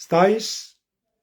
27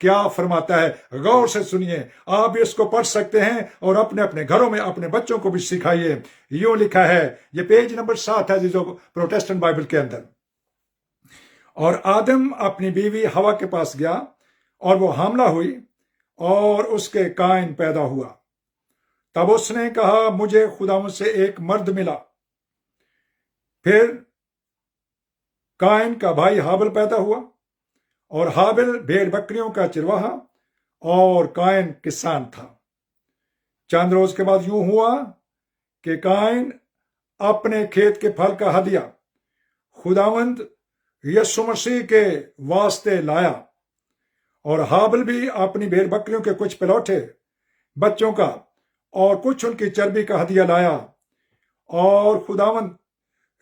کیا فرماتا ہے، غور سے سنیے، آپ بھی اس کو پڑھ سکتے ہیں اور اپنے اپنے گھروں میں اپنے بچوں کو بھی سکھائیے۔ یوں لکھا ہے، یہ پیج نمبر 7 ہے جو پروٹسٹنٹ بائبل کے اندر۔ اور آدم اپنی بیوی ہوا کے پاس گیا اور وہ حاملہ ہوئی اور اس کے قائن پیدا ہوا۔ تب اس نے کہا، مجھے خداوند سے ایک مرد ملا۔ پھر قائن کا بھائی حابل پیدا ہوا، اور حابل بھیڑ بکریوں کا چرواہا اور قائن کسان تھا۔ چند روز کے بعد یوں ہوا کہ قائن اپنے کھیت کے پھل کا ہدیہ خداوند یسوع مسیح کے واسطے لایا، اور حابل بھی اپنی بھیڑ بکریوں کے کچھ پلوٹے بچوں کا اور کچھ ان کی چربی کا ہدیہ لایا۔ اور خداوند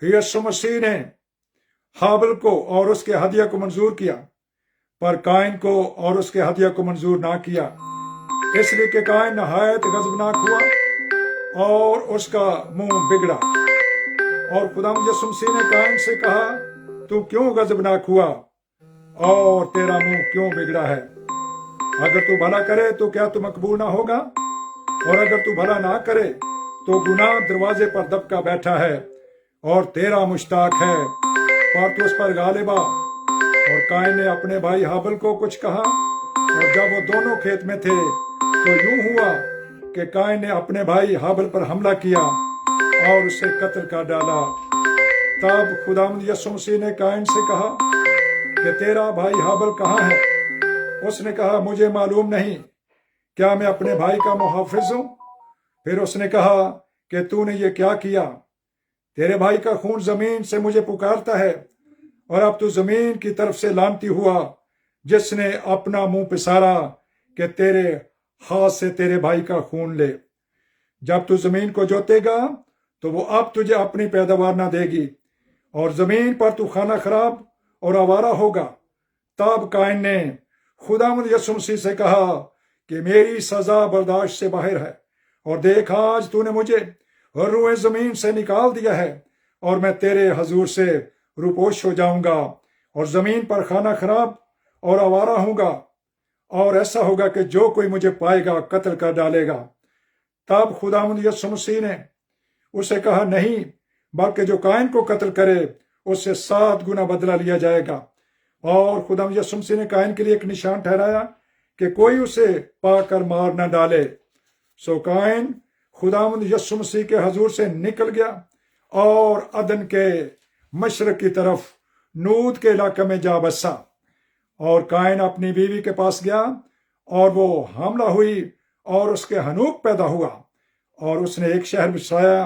یسوع مسیح نے حابل کو اور اس کے ہدیہ کو منظور کیا، پر قائن کو اور اس کے ہدیہ کو منظور نہ کیا، اس لیے کہ قائن نہایت غضبناک ہوا اور اس کا منہ بگڑا۔ اور خداوند یسوع مسیح نے قائن سے کہا، تو کیوں غضبناک ہوا اور تیرا منہ کیوں بگڑا ہے؟ اگر تو بھلا کرے تو کیا تو مقبول نہ ہوگا، اور اگر تو بھلا نہ کرے تو گناہ دروازے پر دبکا بیٹھا ہے اور تیرا مشتاق ہے، پر تو اس پر غالب آ۔ اور قائن نے اپنے بھائی حابل کو کچھ کہا، اور جب وہ دونوں کھیت میں تھے تو یوں ہوا کہ قائن نے اپنے بھائی حابل پر حملہ کیا اور اسے قتل کر ڈالا۔ تب خداوند یسوع مسیح نے قائن سے کہا کہ تیرا بھائی حابل کہاں ہے؟ اس نے کہا، مجھے معلوم نہیں، کیا میں اپنے بھائی کا محافظ ہوں؟ پھر اس نے کہا کہ تو نے یہ کیا کیا؟ تیرے بھائی کا خون زمین سے مجھے پکارتا ہے، اور اب تو زمین کی طرف سے لعنتی ہوا جس نے اپنا منہ پسارا کہ تیرے ہاتھ سے تیرے بھائی کا خون لے۔ جب تو زمین کو جوتے گا تو وہ اب تجھے اپنی پیداوار نہ دے گی، اور زمین پر تو خانہ خراب اور آوارہ ہوگا۔ تب قائن نے خداوند یسوع مسیح سے کہا کہ میری سزا برداشت سے باہر ہے، اور دیکھ آج تو نے مجھے روئے زمین سے نکال دیا ہے، اور میں تیرے حضور سے روپوش ہو جاؤں گا، اور زمین پر خانہ خراب اور آوارہ ہوں گا، اور ایسا ہوگا کہ جو کوئی مجھے پائے گا قتل کر ڈالے گا۔ تب خداوند یسوع مسیح نے اسے کہا، نہیں، بلکہ جو قائن کو قتل کرے اس سے 7 گنا بدلہ لیا جائے گا۔ اور خداوند یسوع مسیح نے قائن کے لیے ایک نشان ٹھہرایا کہ کوئی اسے پا کر مار نہ ڈالے۔ سو قائن خداوند یسوع مسیح کے حضور سے نکل گیا اور عدن کے مشرق کی طرف نود کے علاقے میں جا بسا۔ اور قائن اپنی بیوی کے پاس گیا، اور وہ حاملہ ہوئی اور اس کے حنوک پیدا ہوا، اور اس نے ایک شہر بسایا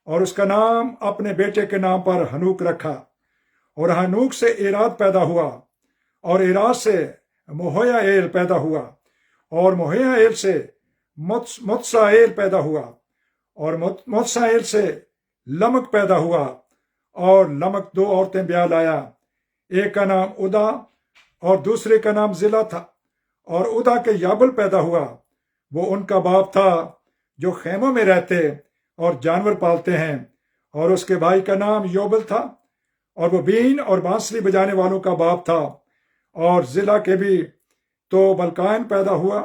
اور اس کا نام اپنے بیٹے کے نام پر حنوک رکھا۔ اور حنوک سے ایراد پیدا ہوا، اور ایراد سے مہویائیل پیدا ہوا، اور مہویائیل سے متسائیل پیدا ہوا، اور متسائیل سے لمک پیدا ہوا، اور لمک 2 عورتیں بیاہ لایا، ایک کا نام ادا اور دوسرے کا نام ضلع تھا۔ اور ادا کے یابل پیدا ہوا، وہ ان کا باپ تھا جو خیموں میں رہتے اور جانور پالتے ہیں، اور اس کے بھائی کا نام یوبل تھا، اور وہ بین اور بانسری بجانے والوں کا باپ تھا۔ اور ضلع کے بھی تو بلقائن پیدا ہوا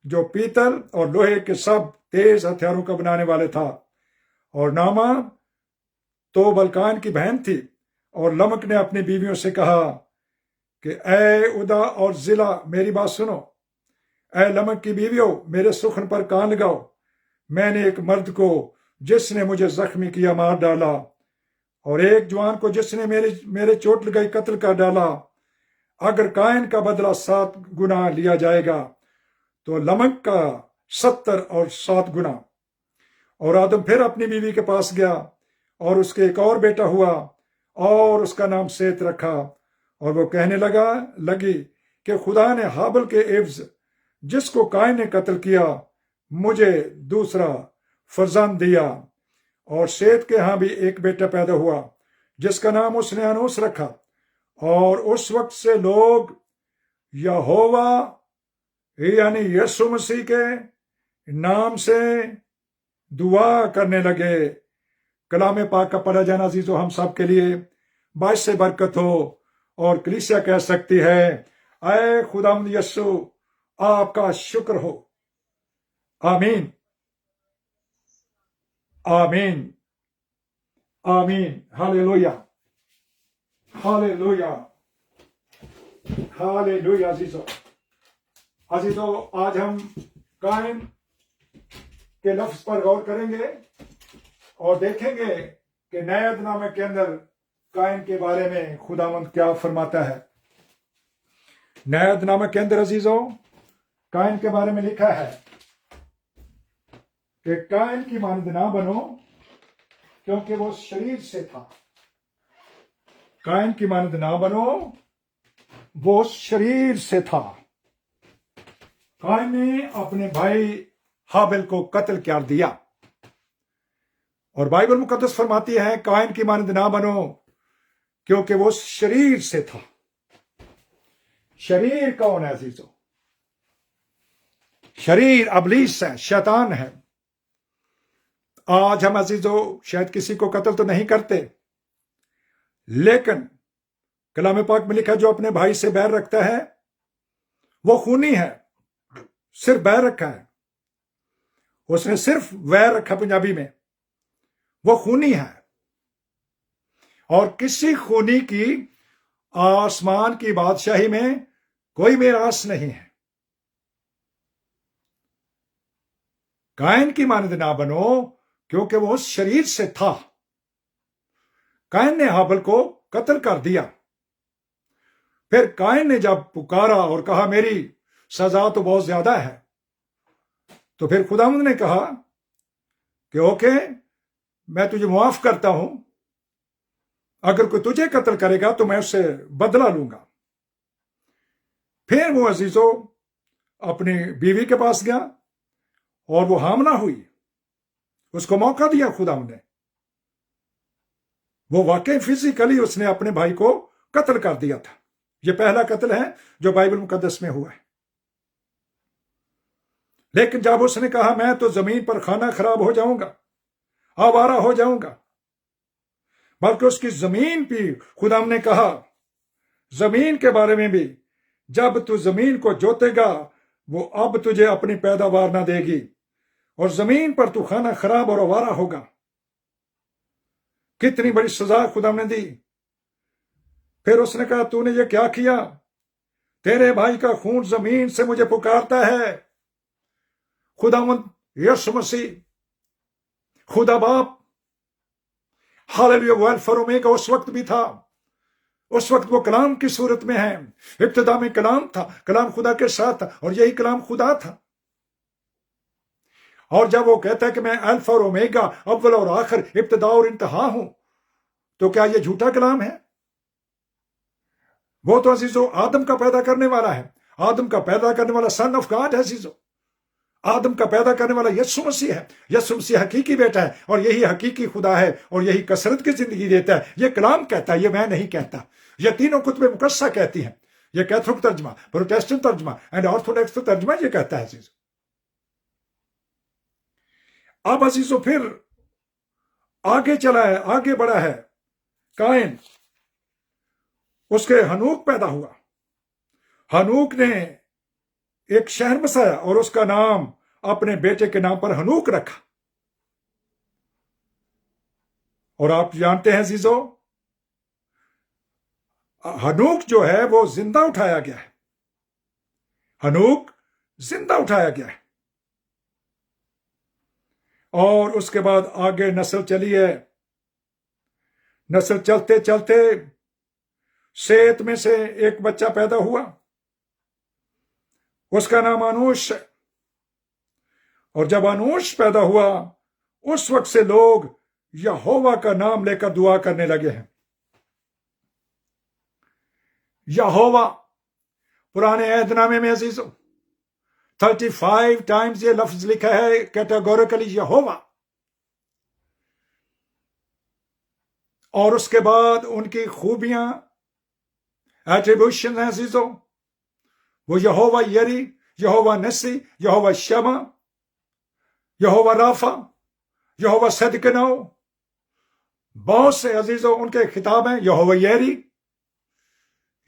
جو پیتل اور لوہے کے سب تیز ہتھیاروں کا بنانے والے تھا۔ اور ناما تو بلقائن کی بہن تھی۔ اور لمک نے اپنی بیویوں سے کہا کہ اے ادا اور ضلع، میری بات سنو۔ اے لمک کی بیویوں، میرے سخن پر کان لگاؤ۔ میں نے ایک مرد کو جس نے مجھے زخمی کیا مار ڈالا، اور ایک جوان کو جس نے میرے چوٹ لگائی قتل کر ڈالا۔ اگر قائن کا بدلہ 7 گنا لیا جائے گا تو لمک کا 70 اور 7 گنا۔ اور آدم پھر اپنی بیوی کے پاس گیا، اور اس کے ایک اور بیٹا ہوا، اور اس کا نام سیت رکھا۔ اور وہ کہنے لگی کہ خدا نے حابل کے عوض جس کو قائن نے قتل کیا مجھے دوسرا فرزند دیا۔ اور سیت کے ہاں بھی ایک بیٹا پیدا ہوا جس کا نام اس نے انوس رکھا۔ اور اس وقت سے لوگ یہوہ یعنی یسوع مسیح کے نام سے دعا کرنے لگے۔ کلام پاک کا پڑھا جانا عزیزو ہم سب کے لیے باعث برکت ہو، اور کلیسیا کہہ سکتی ہے اے خداوند یسوع آپ کا شکر ہو. آمین آمین آمین. Hallelujah hallelujah hallelujah. عزیزو آج ہم قائن کے لفظ پر غور کریں گے اور دیکھیں گے کہ نئے عہد نامے کے اندر قائن کے بارے میں خداوند کیا فرماتا ہے. نئے عہد نامے کے اندر عزیزو قائن کے بارے میں لکھا ہے کہ قائن کی مانند نہ بنو کیونکہ وہ شریر سے تھا. قائن کی مانند نہ بنو وہ شریر سے تھا. قائن نے اپنے بھائی حابل کو قتل کر دیا اور بائبل مقدس فرماتی ہے قائن کی مانند نہ بنو کیونکہ وہ شریر سے تھا. شریر کون ہے عزیزو؟ شریر ابلیس ہے، شیطان ہے. آج ہم عزیزو شاید کسی کو قتل تو نہیں کرتے، لیکن کلام پاک میں لکھا جو اپنے بھائی سے بیر رکھتا ہے وہ خونی ہے. صرف بیر رکھا ہے، اس نے صرف ویر رکھا پنجابی میں، وہ خونی ہے. اور کسی خونی کی آسمان کی بادشاہی میں کوئی میراث نہیں ہے. قائن کی مانند نہ بنو کیونکہ وہ شریر سے تھا. قائن نے حابل کو قتل کر دیا. پھر قائن نے جب پکارا اور کہا میری سزا تو بہت زیادہ ہے، تو پھر خداوند نے کہا کہ اوکے میں تجھے معاف کرتا ہوں، اگر کوئی تجھے قتل کرے گا تو میں اس سے بدلہ لوں گا. پھر وہ عزیزو اپنی بیوی کے پاس گیا اور وہ حاملہ ہوئی. اس کو موقع دیا خداوند نے. وہ واقعی فزیکلی اس نے اپنے بھائی کو قتل کر دیا تھا. یہ پہلا قتل ہے جو بائبل مقدس میں ہوا ہے. لیکن جب اس نے کہا میں تو زمین پر کھانا خراب ہو جاؤں گا، آوارہ ہو جاؤں گا، بلکہ اس کی زمین بھی خداوند نے کہا زمین کے بارے میں بھی جب تو زمین کو جوتے گا وہ اب تجھے اپنی پیداوار نہ دے گی اور زمین پر تو کھانا خراب اور آوارہ ہوگا. کتنی بڑی سزا خداوند نے دی. پھر اس نے کہا تو نے یہ کیا کیا؟ تیرے بھائی کا خون زمین سے مجھے پکارتا ہے. خداوند یسوع مسیح، خدا باپ، ہاللویا، وہ الفا اور اومیگا اس وقت بھی تھا. اس وقت وہ کلام کی صورت میں ہے. ابتدا میں کلام تھا، کلام خدا کے ساتھ تھا اور یہی کلام خدا تھا. اور جب وہ کہتا ہے کہ میں الفا اور اومیگا، اول اور آخر، ابتدا اور انتہا ہوں، تو کیا یہ جھوٹا کلام ہے؟ وہ تو عزیزو آدم کا پیدا کرنے والا ہے. آدم کا پیدا کرنے والا سن آف گاڈ ہے عزیزو. آدم کا پیدا کرنے والا یسوع مسیح ہے. یسوع مسیح حقیقی بیٹا ہے اور یہی حقیقی خدا ہے اور یہی کثرت کی زندگی دیتا ہے. یہ کلام کہتا ہے، یہ میں نہیں کہتا. یہ تینوں کتب مقدسہ کہتی ہیں. یہ کیتھولک ترجمہ، پروٹیسٹنٹ ترجمہ اینڈ آرتھوڈاکس ترجمہ یہ کہتا ہے عزیزو. اب عزیزو پھر آگے چلا ہے، آگے بڑھا ہے. قائن، اس کے ہنوک پیدا ہوا. ہنوک نے ایک شہر بسایا اور اس کا نام اپنے بیٹے کے نام پر ہنوک رکھا. اور آپ جانتے ہیں عزیزو ہنوک جو ہے وہ زندہ اٹھایا گیا ہے. ہنوک زندہ اٹھایا گیا ہے. اور اس کے بعد آگے نسل چلی ہے. نسل چلتے چلتے سیت میں سے ایک بچہ پیدا ہوا، اس کا نام انوش ہے. اور جب انوش پیدا ہوا اس وقت سے لوگ یہوہ کا نام لے کر دعا کرنے لگے ہیں. یہوہ پرانے عہد نامے میں عزیزو 35 ٹائمز یہ لفظ لکھا ہے کیٹیگوریکلی یہوہ. اور اس کے بعد ان کی خوبیاں، ایٹریبیوشن ہیں عزیزو. وہ یہوہ یری، یہوہ نسی، یہوہ شمع، یہوہ رافع، یہوہ صدقنو. بہت سے عزیزو ان کے خطاب ہیں. یہوہ یری،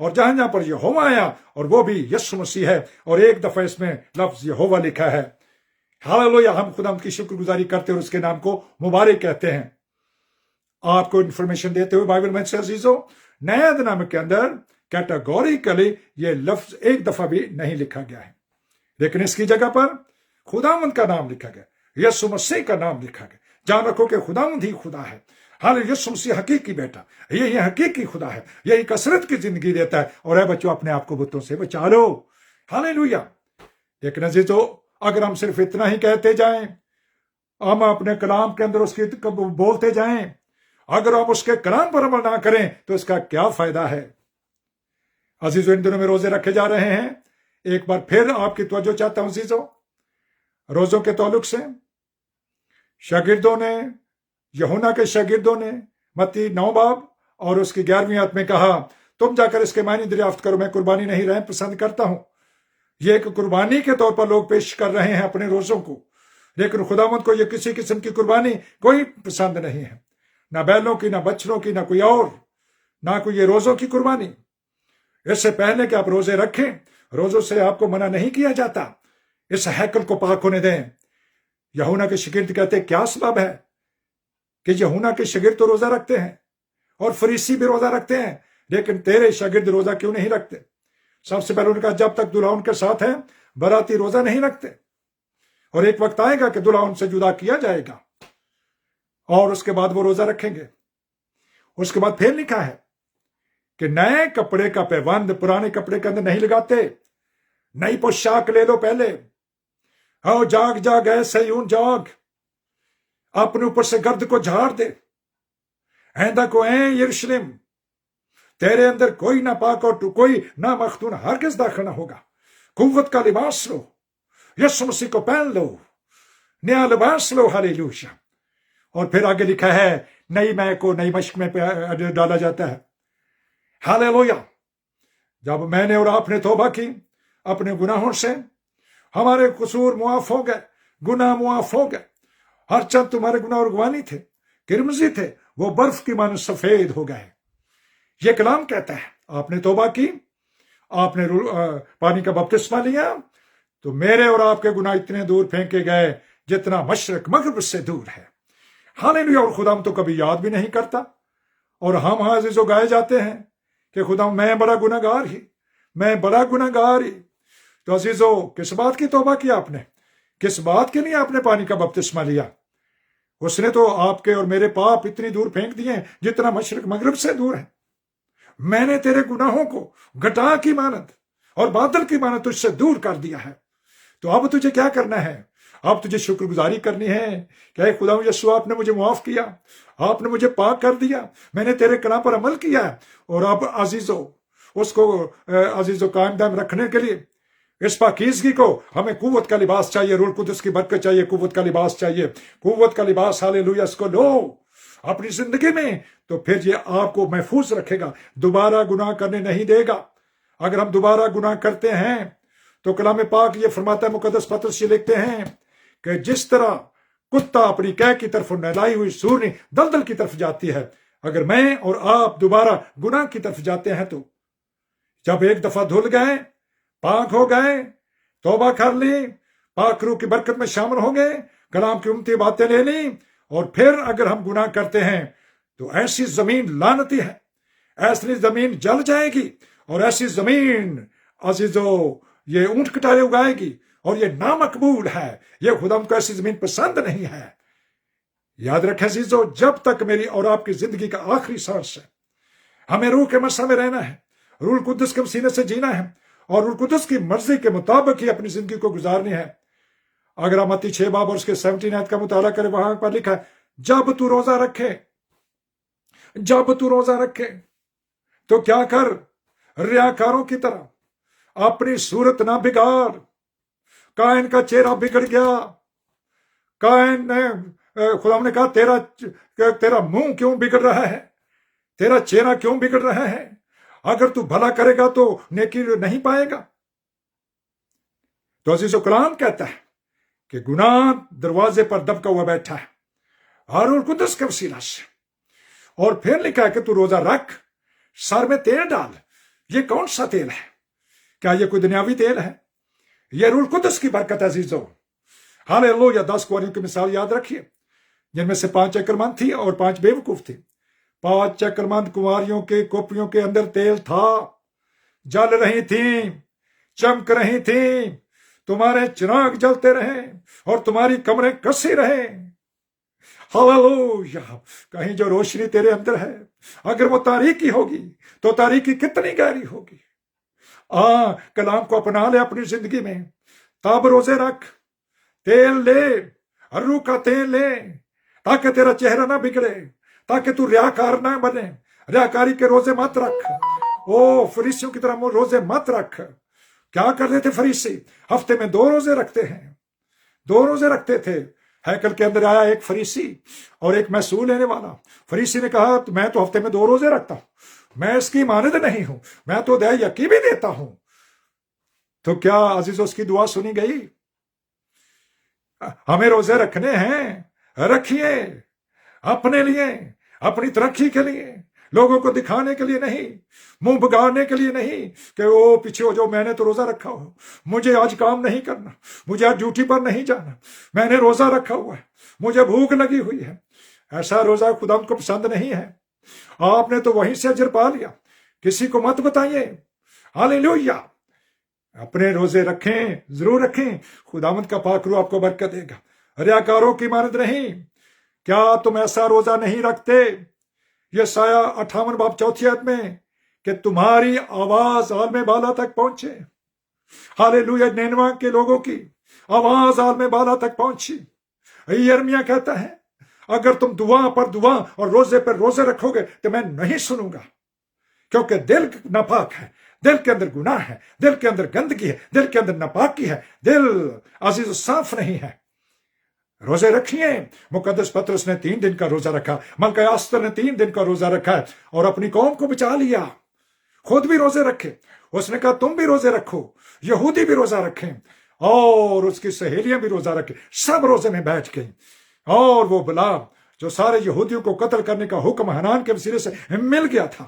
اور جہاں جہاں پر یہوہ آیا اور وہ بھی یسوع مسیح ہے، اور ایک دفعہ اس میں لفظ یہوہ لکھا ہے۔ ہاللویا، ہم خدا کی شکر گزاری کرتے اور اس کے نام کو مبارک کہتے ہیں۔ آپ کو انفارمیشن دیتے ہوئے بائبل میں سے عزیزو، نیا نام کے اندر کیٹاگوریکلی یہ لفظ ایک دفعہ بھی نہیں لکھا گیا ہے، لیکن اس کی جگہ پر خداوند کا نام لکھا گیا، یسوع مسیح کا نام لکھا گیا۔ جان رکھو کہ خداوند ہی خدا ہے۔ حال یسوع مسیح حقیقی بیٹا، یہی حقیقی خدا ہے، یہی کثرت کی زندگی دیتا ہے، اور اے بچوں اپنے آپ کو بتوں سے بچا لو۔ ہاللویا۔ لیکن عزیزو، اگر ہم صرف اتنا ہی کہتے جائیں، ہم اپنے کلام کے اندر اس کی بولتے جائیں، اگر ہم اس کے کلام پر عمل نہ کریں تو اس کا کیا فائدہ ہے؟ عزیزو، ان دنوں میں روزے رکھے جا رہے ہیں۔ ایک بار پھر آپ کی توجہ چاہتا ہوں عزیزو، روزوں کے تعلق سے شاگردوں نے، یوحنا کے شاگردوں نے متی 9 باب اور اس کی 11ویں آیت میں کہا، تم جا کر اس کے معنی دریافت کرو، میں قربانی نہیں رہنا پسند کرتا ہوں۔ یہ ایک قربانی کے طور پر لوگ پیش کر رہے ہیں اپنے روزوں کو، لیکن خداوند کو یہ کسی قسم کی قربانی کوئی پسند نہیں ہے، نہ بیلوں کی، نہ بچڑوں کی، نہ کوئی اور، نہ کوئی یہ روزوں کی قربانی۔ اس سے پہلے کہ آپ روزے رکھیں، روزوں سے آپ کو منع نہیں کیا جاتا، اس ہیکل کو پاک ہونے دیں۔ یوحنا کے شاگرد کہتے کیا سبب ہے کہ یوحنا کے شاگرد تو روزہ رکھتے ہیں اور فریسی بھی روزہ رکھتے ہیں، لیکن تیرے شاگرد روزہ کیوں نہیں رکھتے؟ سب سے پہلے ان کا جب تک دلہا ان کے ساتھ ہے براتی روزہ نہیں رکھتے، اور ایک وقت آئے گا کہ دلہا ان سے جدا کیا جائے گا اور اس کے بعد وہ روزہ رکھیں گے۔ اس کے بعد پھر لکھا ہے کہ نئے کپڑے کا پیوند پرانے کپڑے کے اندر نہیں لگاتے، نئی پوشاک لے لو پہلے۔ ہاں، جاگ جاگ اے سیون جاگ، اپنے اوپر سے گرد کو جھاڑ دے، آئندہ کو اے یروشلم، تیرے اندر کوئی ناپاک اور کوئی نامختون ہرگز داخل نہ ہوگا۔ قوت کا لباس لو، یسوع مسیح کو پہن لو، نیا لباس لو۔ ہاللویا۔ اور پھر آگے لکھا ہے نئی مے کو نئی مشق میں ڈالا جاتا ہے۔ ہاللویا۔ جب میں نے اور آپ نے توبہ کی اپنے گناہوں سے، ہمارے قصور معاف ہو گئے، گناہ معاف ہو گئے، ہر چند تمہارے گناہ اور گوانی تھے، کرمزی تھے، وہ برف کی مانند سفید ہو گئے۔ یہ کلام کہتا ہے آپ نے توبہ کی، آپ نے پانی کا بپتسمہ لیا، تو میرے اور آپ کے گناہ اتنے دور پھینکے گئے جتنا مشرق مغرب سے دور ہے۔ ہاللویا۔ اور خدا تو کبھی یاد بھی نہیں کرتا، اور ہم عزیزو گائے جاتے ہیں کہ خدا میں بڑا گناہ گار ہی، میں بڑا گناہ گار ہی۔ تو عزیزو، کس بات کی توبہ کی آپ نے؟ کس بات کے لیے آپ نے پانی کا بپتسمہ لیا؟ اس نے تو آپ کے اور میرے پاپ اتنی دور پھینک دیے جتنا مشرق مغرب سے دور ہے۔ میں نے تیرے گناہوں کو گٹا کی مانند اور بادل کی مانند تجھ سے دور کر دیا ہے۔ تو اب تجھے کیا کرنا ہے؟ اب تجھے شکر گزاری کرنی ہے کہ اے خدا یسوع، آپ نے مجھے معاف کیا، آپ نے مجھے پاک کر دیا، میں نے تیرے کلام پر عمل کیا ہے۔ اور اب عزیزو، اس کو عزیزو قائم دائم رکھنے کے لیے اس پاکیزگی کو ہمیں قوت کا لباس چاہیے، روح القدس کی برکت چاہیے، قوت کا لباس چاہیے، قوت کا لباس۔ ہاللویا۔ اس کو لو اپنی زندگی میں، تو پھر یہ آپ کو محفوظ رکھے گا، دوبارہ گناہ کرنے نہیں دے گا۔ اگر ہم دوبارہ گناہ کرتے ہیں تو کلام پاک یہ فرماتا ہے، مقدس پطرس یہ لکھتے ہیں کہ جس طرح کتا اپنی قے کی طرف نہلائی ہوئی سورنی دلدل کی طرف جاتی ہے، اگر میں اور آپ دوبارہ گناہ کی طرف جاتے ہیں تو جب ایک دفعہ دھل گئے، پاک ہو گئے، توبہ کر لی، پاک روح کی برکت میں شامل ہو گئے، کلام کی امتی باتیں لے لی، اور پھر اگر ہم گناہ کرتے ہیں تو ایسی زمین لعنتی ہے، ایسی زمین جل جائے گی، اور ایسی زمین عزیزو یہ اونٹ کٹارے اگائے گی، اور یہ نامقبول ہے۔ یہ خدا کو ایسی زمین پسند نہیں ہے۔ یاد رکھیں عزیزو، جب تک میری اور آپ کی زندگی کا آخری سانس ہے، ہمیں روح کے مسا میں رہنا ہے، روح القدس کے سینے سے جینا ہے، اور روح القدس کی مرضی کے مطابق ہی اپنی زندگی کو گزارنی ہے۔ اگر ہم متی 6 باب اور اس کے 17 آیت کا مطالعہ کریں، وہاں پر لکھا ہے جب تو روزہ رکھے، جب تو روزہ رکھے تو کیا کر، ریاکاروں کی طرح اپنی صورت نہ بگاڑ۔ قائن کا چہرہ بگڑ گیا، قائن نے خدا نے کہا تیرا منہ کیوں بگڑ رہا ہے، تیرا چہرہ کیوں بگڑ رہا ہے؟ اگر تو بھلا کرے گا تو نیکی نہیں پائے گا۔ تو عزیز و کلام کہتا ہے کہ گناہ دروازے پر دبکا ہوا بیٹھا ہے، اور روح القدس کے وسیلہ سے۔ اور پھر لکھا ہے کہ تو روزہ رکھ، سر میں تیل ڈال، یہ کون سا تیل ہے؟ کیا یہ کوئی دنیاوی تیل ہے؟ یہ روح القدس کی برکت ہے عزیزو۔ ہاللویا۔ 10 کنواریوں کی مثال یاد رکھیے، جن میں سے 5 عقلمند تھی اور 5 بے وقوف تھی۔ 5 عقلمند کنواریوں کے کوپیوں کے اندر تیل تھا، جل رہی تھیں، چمک رہی تھیں، تمہارے چراغ جلتے رہے اور تمہاری کمریں کسی رہے۔ ہاللویا۔ کہیں جو روشنی تیرے اندر ہے، اگر وہ تاریکی ہوگی تو تاریکی کتنی گہری ہوگی۔ کلام کو اپنا لے اپنی زندگی میں، تب روزے رکھ، تیل لے، روح کا تیل لے، تاکہ تیرا چہرہ نہ بگڑے، تاکہ تو ریاکار نہ بنے۔ ریاکاری کے روزے مت رکھ، فریسیوں کی طرح روزے مت رکھ۔ کیا کرتے تھے فریسی؟ ہفتے میں 2 روزے رکھتے ہیں، 2 روزے رکھتے تھے۔ ہیکل کے اندر آیا ایک فریسی اور ایک محصول لینے والا۔ فریسی نے کہا میں تو ہفتے میں 2 روزے رکھتا ہوں، میں اس کی مانند نہیں ہوں، میں تو دہ یقین بھی دیتا ہوں۔ تو کیا عزیز اس کی دعا سنی گئی؟ ہمیں روزے رکھنے ہیں، رکھیے، اپنے لیے، اپنی ترقی کے لیے، لوگوں کو دکھانے کے لیے نہیں، منہ بگاڑنے کے لیے نہیں کہ وہ پیچھے ہو جو میں نے تو روزہ رکھا ہو، مجھے آج کام نہیں کرنا، مجھے آج ڈیوٹی پر نہیں جانا، میں نے روزہ رکھا ہوا ہے، مجھے بھوک لگی ہوئی ہے۔ ایسا روزہ خدا کو پسند نہیں ہے۔ آپ نے تو وہیں سے اجر پا لیا، کسی کو مت بتائیے۔ ہاللویا۔ اپنے روزے رکھیں، ضرور رکھیں، خداوند کا پاک روح آپ کو برکت دے گا۔ ریاکاروں کی مانند نہیں۔ کیا تم ایسا روزہ نہیں رکھتے؟ یسایہ 58 باب 4 آیت میں کہ تمہاری آواز عالم بالا تک پہنچے۔ ہاللویا۔ نینوا کے لوگوں کی آواز عالم بالا تک پہنچی۔ یرمیا کہتا ہے اگر تم دعا پر دعا اور روزے پر روزے رکھو گے تو میں نہیں سنوں گا، کیونکہ دل ناپاک ہے، دل کے اندر گناہ ہے، دل کے اندر گندگی ہے، دل کے اندر ناپاکی ہے، دل عزیز صاف نہیں ہے۔ روزے رکھیے۔ مقدس پطرس نے 3 دن کا روزہ رکھا، ملکہ آستر نے 3 دن کا روزہ رکھا اور اپنی قوم کو بچا لیا۔ خود بھی روزے رکھے، اس نے کہا تم بھی روزے رکھو، یہودی بھی روزہ رکھیں اور اس کی سہیلیاں بھی روزہ رکھیں، سب روزے میں بیٹھ گئیں۔ اور وہ بلا جو سارے یہودیوں کو قتل کرنے کا حکم حنان کے وسیلے سے مل گیا تھا،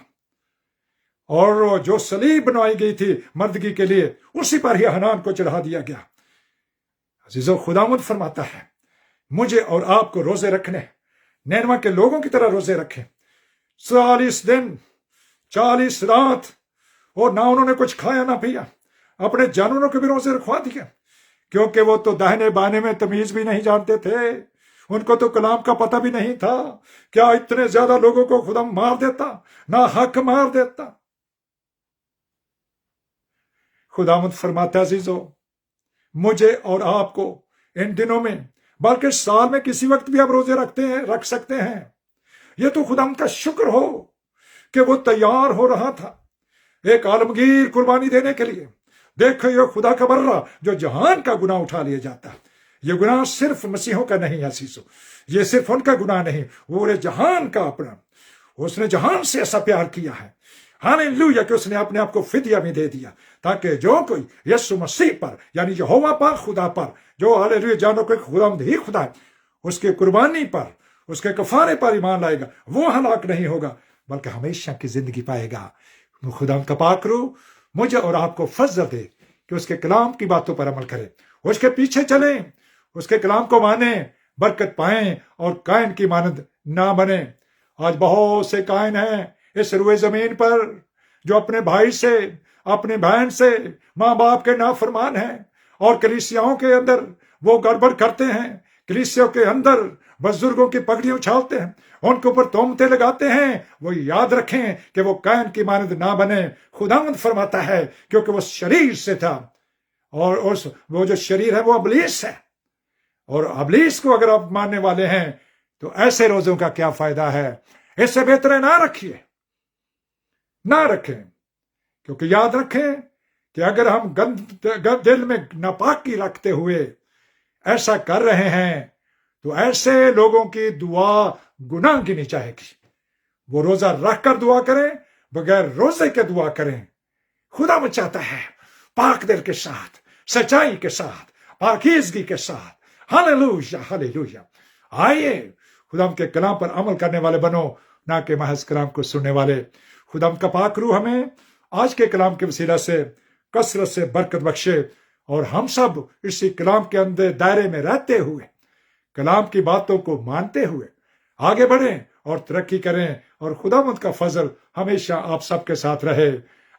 اور جو صلیب بنوائی گئی تھی مردگی کے لیے، اسی پر ہی حنان کو چڑھا دیا گیا۔ عزیزو، خداوند فرماتا ہے مجھے اور آپ کو روزے رکھنے، نینوا کے لوگوں کی طرح روزے رکھیں۔ 40 دن 40 رات، اور نہ انہوں نے کچھ کھایا نہ پیا، اپنے جانوروں کے بھی روزے رکھوا دیا، کیونکہ وہ تو داہنے بانے میں تمیز بھی نہیں جانتے تھے، ان کو تو کلام کا پتہ بھی نہیں تھا۔ کیا اتنے زیادہ لوگوں کو خدا مار دیتا، نہ حق مار دیتا؟ خداوند فرماتا عزیزو، مجھے اور آپ کو ان دنوں میں، بلکہ سال میں کسی وقت بھی آپ روزے رکھ سکتے ہیں۔ یہ تو خداوند کا شکر ہو کہ وہ تیار ہو رہا تھا ایک عالمگیر قربانی دینے کے لیے۔ دیکھو یہ خدا کا برہ جو جہان کا گناہ اٹھا لیا جاتا۔ یہ گناہ صرف مسیحوں کا نہیں ہے عزیزو، یہ صرف ان کا گناہ نہیں، وہ پورے جہان کا اپنا، اس نے جہان سے ایسا پیار کیا ہے، ہاللویا، کہ اس نے اپنے آپ کو فدیہ بھی دے دیا، تاکہ جو کوئی یسوع مسیح پر یعنی یہوہ پر، خدا پر، جو ہاللویا جانو کہ خداوند ہی خدا ہے، اس کے قربانی پر، اس کے کفارے پر ایمان لائے گا، وہ ہلاک نہیں ہوگا بلکہ ہمیشہ کی زندگی پائے گا۔ خداوند کا پاک روح مجھے اور آپ کو فضل دے کہ اس کے کلام کی باتوں پر عمل کریں، اس کے پیچھے چلیں، اس کے کلام کو مانیں، برکت پائیں اور کائن کی مانند نہ بنیں۔ آج بہت سے کائن ہیں اس روئے زمین پر جو اپنے بھائی سے، اپنی بہن سے، ماں باپ کے نافرمان ہیں، اور کلیسیاؤں کے اندر وہ گڑبڑ کرتے ہیں، کلیسیوں کے اندر بزرگوں کی پگڑی اچھالتے ہیں، ان کے اوپر تہمتیں لگاتے ہیں۔ وہ یاد رکھیں کہ وہ کائن کی مانند نہ بنے۔ خداوند فرماتا ہے کیونکہ وہ شریر سے تھا، اور وہ جو شریر ہے وہ ابلیس ہے، اور ابلیس کو اگر آپ ماننے والے ہیں تو ایسے روزوں کا کیا فائدہ ہے؟ اس سے بہتر ہے نہ رکھیے، نہ رکھیں، کیونکہ یاد رکھیں کہ اگر ہم دل میں ناپاکی رکھتے ہوئے ایسا کر رہے ہیں تو ایسے لوگوں کی دعا گناہ گنی جائے گی۔ وہ روزہ رکھ کر دعا کریں، بغیر روزے کے دعا کریں۔ خدا وہ چاہتا ہے پاک دل کے ساتھ، سچائی کے ساتھ، پاکیزگی کے ساتھ۔ Hallelujah, hallelujah. آئیے خدا کے کلام پر عمل کرنے والے بنو، نہ کہ محض کلام کو سننے والے۔ خدا کا پاک روح ہمیں آج کے کلام کے وسیلہ سے کثرت سے برکت بخشے اور ہم سب اسی کلام کے اندر دائرے میں رہتے ہوئے کلام کی باتوں کو مانتے ہوئے آگے بڑھیں اور ترقی کریں اور خداوند کا فضل ہمیشہ آپ سب کے ساتھ رہے.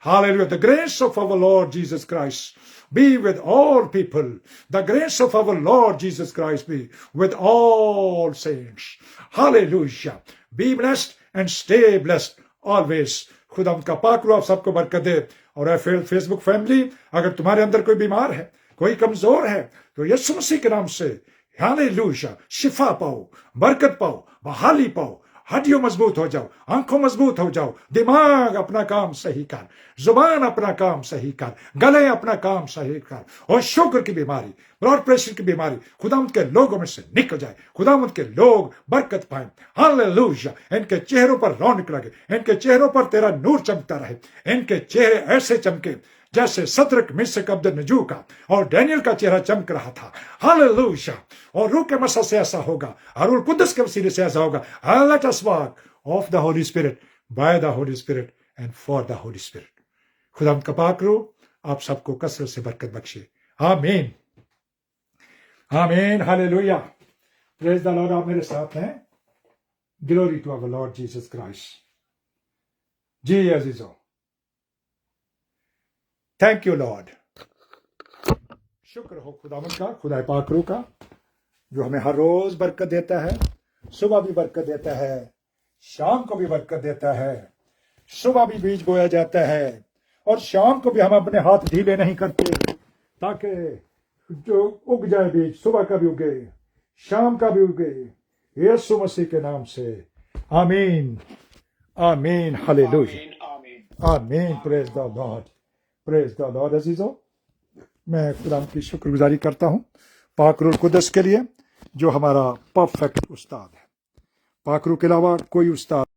Hallelujah. The grace of our Lord Jesus Christ be with all people. The grace of our Lord Jesus Christ be with all saints. Hallelujah. Be blessed and stay blessed always. خدا کا پاک رو آپ سب کو برکت دے. اور اے فیس بک family, اگر تمہارے اندر کوئی بیمار ہے، کوئی کمزور ہے، تو یسوع مسیح کے نام سے ہالےلویا شفا پاؤ، برکت پاؤ، بحالی پاؤ، ہڈیوں مضبوط ہو جاؤ، آنکھوں مضبوط ہو جاؤ، دماغ اپنا کام صحیح کر، زبان اپنا کام صحیح کر، گلے اپنا کام صحیح کر، اور شوگر کی بیماری، بلڈ پریشر کی بیماری خداوند کے لوگوں میں سے نکل جائے. خداوند کے لوگ برکت پائیں. ہالےلویا. ان کے چہروں پر رونق لگے، ان کے چہروں پر تیرا نور چمکتا رہے، ان کے چہرے ایسے چمکے جیسے صدرک مسک عبدالنجو کا اور ڈینیل کا چہرہ چمک رہا تھا. ہالےلویا. اور روح کے مسح سے ایسا ہوگا، اور روح القدس کے وسیلے سے ایسا ہوگا. Let us walk of the Holy Spirit, by the Holy Spirit and for the Holy Spirit. خدا کا پاک روح آپ سب کو کثرت سے برکت بخشے. آمین آمین. ہالےلویا. Praise the Lord. آپ میرے ساتھ ہیں. Glory to our Lord Jesus Christ. جی عزیزو، تھینک یو لارڈ. شکر ہو خداوند کا، خدا پاک روح کا، جو ہمیں ہر روز برکت دیتا ہے. صبح بھی برکت دیتا ہے، شام کو بھی برکت دیتا ہے. صبح بھی بیج بویا جاتا ہے اور شام کو بھی ہم اپنے ہاتھ ڈھیلے نہیں کرتے تاکہ جو اگ جائے بیج، صبح کا بھی اگے، شام کا بھی اگے. یسوع مسیح کے نام سے آمین آمین. ہالےلویا. آمین. پریز the lord. Praise the lord. عزیزو، میں خدا کی شکر گزاری کرتا ہوں پاک روح القدس کے لیے جو ہمارا پرفیکٹ استاد ہے. پاک روح کے علاوہ کوئی استاد